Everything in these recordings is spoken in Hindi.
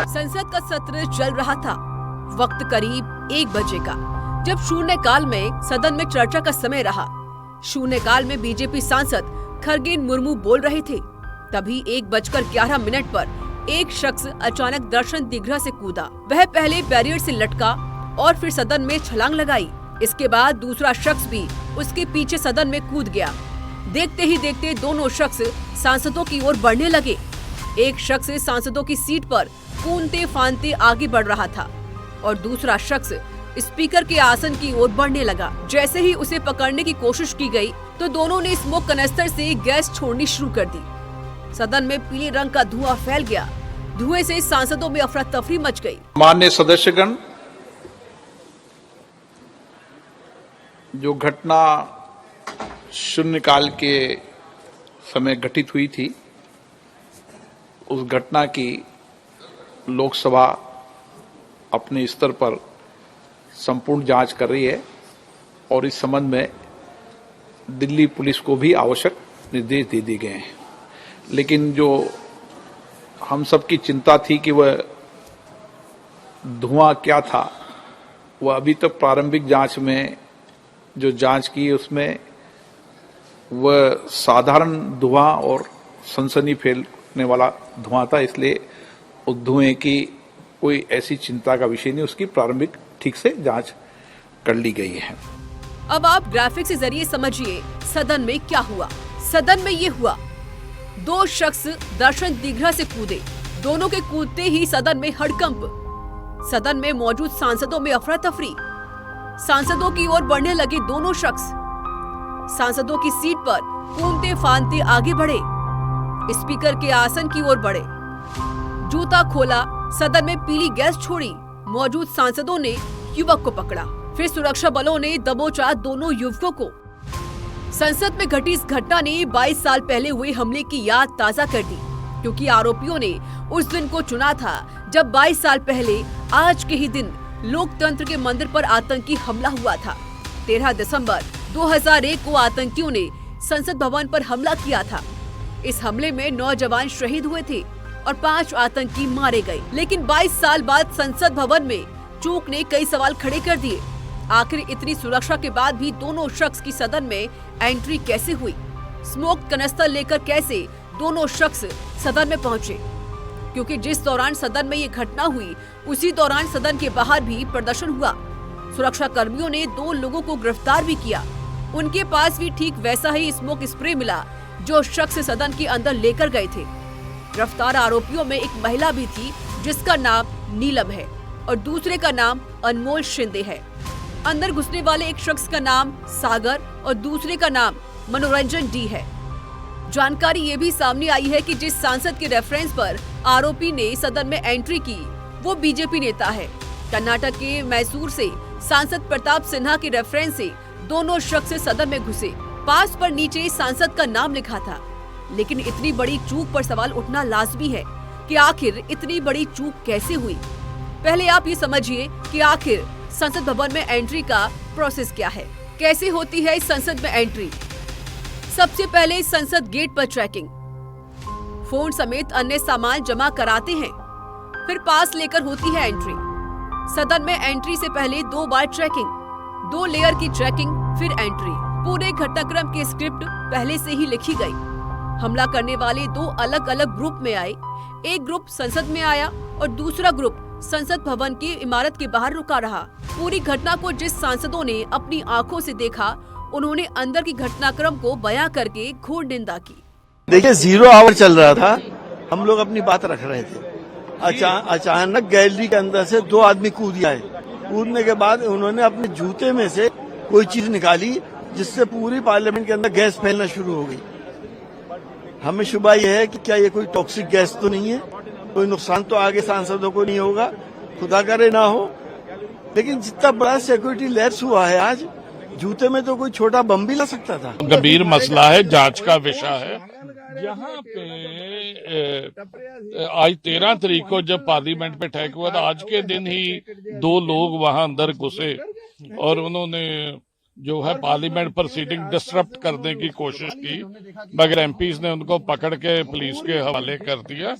संसद का सत्र चल रहा था। वक्त करीब 1 बजे का, जब शून्यकाल में सदन में चर्चा का समय रहा। शून्यकाल में बीजेपी सांसद खरगेन मुर्मू बोल रहे थे। तभी 1:11 पर एक शख्स अचानक दर्शन दीघ्रा से कूदा। वह पहले बैरियर से लटका और फिर सदन में छलांग लगाई। इसके बाद दूसरा शख्स भी उसके पीछे सदन में कूद गया। देखते ही देखते दोनों शख्स सांसदों की ओर बढ़ने लगे। एक शख्स सांसदों की सीट पर कूदते फांदते आगे बढ़ रहा था और दूसरा शख्स स्पीकर के आसन की ओर बढ़ने लगा। जैसे ही उसे पकड़ने की कोशिश की गई तो दोनों ने स्मोक कनस्तर से गैस छोड़नी शुरू कर दी। सदन में पीले रंग का धुआं फैल गया। धुएं से सांसदों में अफरा तफरी मच गई। माननीय सदस्यगण, जो घटना शून्यकाल के समय घटित हुई थी, उस घटना की लोकसभा अपने स्तर पर संपूर्ण जांच कर रही है और इस संबंध में दिल्ली पुलिस को भी आवश्यक निर्देश दे दिए गए हैं। लेकिन जो हम सबकी चिंता थी कि वह धुआं क्या था, वह अभी तक प्रारंभिक जांच में जो जांच की उसमें वह साधारण धुआं और सनसनी फैलने वाला धुआं था। इसलिए उस धुएं की कोई ऐसी चिंता का विषय नहीं, उसकी प्रारंभिक ठीक से जांच कर ली गई है। अब आप ग्राफिक के जरिए समझिए सदन में क्या हुआ। सदन में ये हुआ, 2 शख्स दर्शन दीघ्रा से कूदे। दोनों के कूदते ही सदन में हड़कंप। सदन में मौजूद सांसदों में अफरा तफरी। सांसदों की ओर बढ़ने लगे दोनों शख्स। सांसदों की सीट पर कूदते फांदते आगे बढ़े। स्पीकर के आसन की ओर बढ़े। जूता खोला, सदन में पीली गैस छोड़ी। मौजूद सांसदों ने युवक को पकड़ा। फिर सुरक्षा बलों ने दबोचा दोनों युवकों को। संसद में घटी इस घटना ने 22 साल पहले हुए हमले की याद ताजा कर दी, क्योंकि आरोपियों ने उस दिन को चुना था जब 22 साल पहले आज के ही दिन लोकतंत्र के मंदिर पर आतंकी हमला हुआ था। 13 दिसंबर 2001 को आतंकियों ने संसद भवन पर हमला किया था। इस हमले में 9 जवान शहीद हुए थे और 5 आतंकी मारे गए। लेकिन 22 साल बाद संसद भवन में चूक ने कई सवाल खड़े कर दिए। आखिर इतनी सुरक्षा के बाद भी दोनों शख्स की सदन में एंट्री कैसे हुई? स्मोक कनस्तर लेकर कैसे दोनों शख्स सदन में पहुंचे? क्योंकि जिस दौरान सदन में ये घटना हुई, उसी दौरान सदन के बाहर भी प्रदर्शन हुआ। सुरक्षा कर्मियों ने 2 लोगों को गिरफ्तार भी किया। उनके पास भी ठीक वैसा ही स्मोक स्प्रे मिला जो शख्स सदन के अंदर लेकर गए थे। गिरफ्तार आरोपियों में एक महिला भी थी जिसका नाम नीलम है और दूसरे का नाम अनमोल शिंदे है। अंदर घुसने वाले एक शख्स का नाम सागर और दूसरे का नाम मनोरंजन डी है। जानकारी ये भी सामने आई है कि जिस सांसद के रेफरेंस पर आरोपी ने सदन में एंट्री की, वो बीजेपी नेता है। कर्नाटक के मैसूर से सांसद प्रताप सिन्हा के रेफरेंस से दोनों शख्स सदन में घुसे। पास पर नीचे सांसद का नाम लिखा था। लेकिन इतनी बड़ी चूक पर सवाल उठना लाजमी है कि आखिर इतनी बड़ी चूक कैसे हुई। पहले आप ये समझिए कि आखिर संसद भवन में एंट्री का प्रोसेस क्या है, कैसे होती है इस संसद में एंट्री। सबसे पहले संसद गेट पर चेकिंग, फोन समेत अन्य सामान जमा कराते हैं, फिर पास लेकर होती है एंट्री। सदन में एंट्री से पहले 2 बार चेकिंग, 2 लेयर की चेकिंग, फिर एंट्री। पूरे घटनाक्रम की स्क्रिप्ट पहले से ही लिखी गई। हमला करने वाले 2 अलग अलग ग्रुप में आए। एक ग्रुप संसद में आया और दूसरा ग्रुप संसद भवन की इमारत के बाहर रुका रहा। पूरी घटना को जिस सांसदों ने अपनी आंखों से देखा, उन्होंने अंदर की घटनाक्रम को बयां करके घोर निंदा की। देखिए, 0 आवर चल रहा था, हम लोग अपनी बात रख रहे थे। अचानक गैलरी के अंदर से 2 आदमी कूद आए। कूदने के बाद उन्होंने अपने जूते में से कोई चीज निकाली, जिससे पूरी पार्लियामेंट के अंदर गैस फैलना शुरू हो गई। हमें शुबा यह है कि क्या ये कोई टॉक्सिक गैस तो नहीं है, कोई नुकसान तो आगे सांसदों को नहीं होगा, खुदा करे ना हो। लेकिन जितना बड़ा सिक्योरिटी लैप्स हुआ है आज, जूते में तो कोई छोटा बम भी ला सकता था। गंभीर मसला है, जांच का विषय है। यहाँ पे आज 13 तारीख को जब पार्लियामेंट पे अटैक हुआ था, आज के दिन ही 2 लोग वहां अंदर घुसे और उन्होंने जो है पार्लियामेंट प्रोसीडिंग डिस्टर्ब करने की कोशिश की, मगर एमपीज ने उनको पकड़ के पुलिस के हवाले कर दिया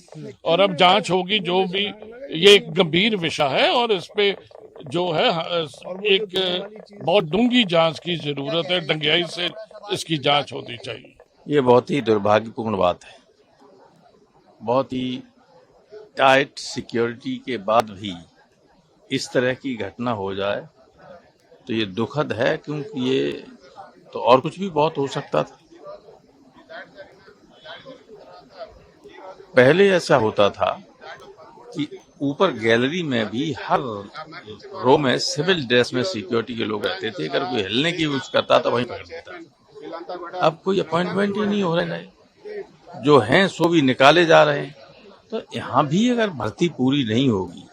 और अब जांच होगी। जो भी ये एक गंभीर विषय है और इस पे जो है एक बहुत डूंगी जांच की जरूरत है, डंगियाई से इसकी जांच होनी चाहिए। ये बहुत ही दुर्भाग्यपूर्ण बात है। बहुत ही टाइट सिक्योरिटी के बाद भी इस तरह की घटना हो जाए तो ये दुखद है, क्योंकि ये तो और कुछ भी बहुत हो सकता था। पहले ऐसा होता था कि ऊपर गैलरी में भी हर रो में सिविल ड्रेस में सिक्योरिटी के लोग रहते थे। अगर कोई हिलने की कोशिश करता तो वहीं पकड़ देता। अब कोई अपॉइंटमेंट ही नहीं हो रहे, नहीं जो हैं सो भी निकाले जा रहे हैं। तो यहाँ भी अगर भर्ती पूरी नहीं होगी,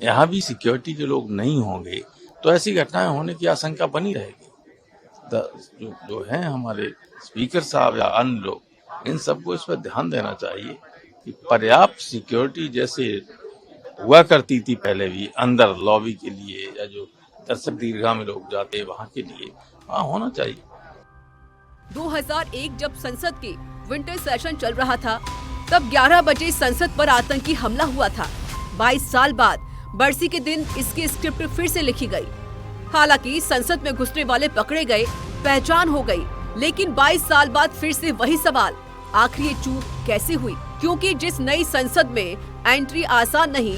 यहाँ भी सिक्योरिटी के लोग नहीं होंगे, तो ऐसी घटनाएं होने की आशंका बनी रहेगी। जो हैं हमारे स्पीकर साहब या अन्य लोग, इन सबको इस पर ध्यान देना चाहिए कि पर्याप्त सिक्योरिटी जैसे हुआ करती थी पहले भी अंदर लॉबी के लिए, या जो दर्शक दीर्घा में लोग जाते वहां के लिए, वहां होना चाहिए। 2001 जब संसद के विंटर सेशन चल रहा था, तब 11 बजे संसद पर आतंकी हमला हुआ था। 22 साल बाद बरसी के दिन इसकी स्क्रिप्ट फिर से लिखी गई। हालांकि संसद में घुसने वाले पकड़े गए, पहचान हो गई, लेकिन 22 साल बाद फिर से वही सवाल, आखिर ये चूक कैसे हुई? क्योंकि जिस नई संसद में एंट्री आसान नहीं,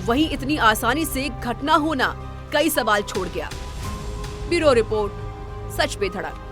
वहीं इतनी आसानी से घटना होना कई सवाल छोड़ गया। ब्यूरो रिपोर्ट, सच पे धड़क।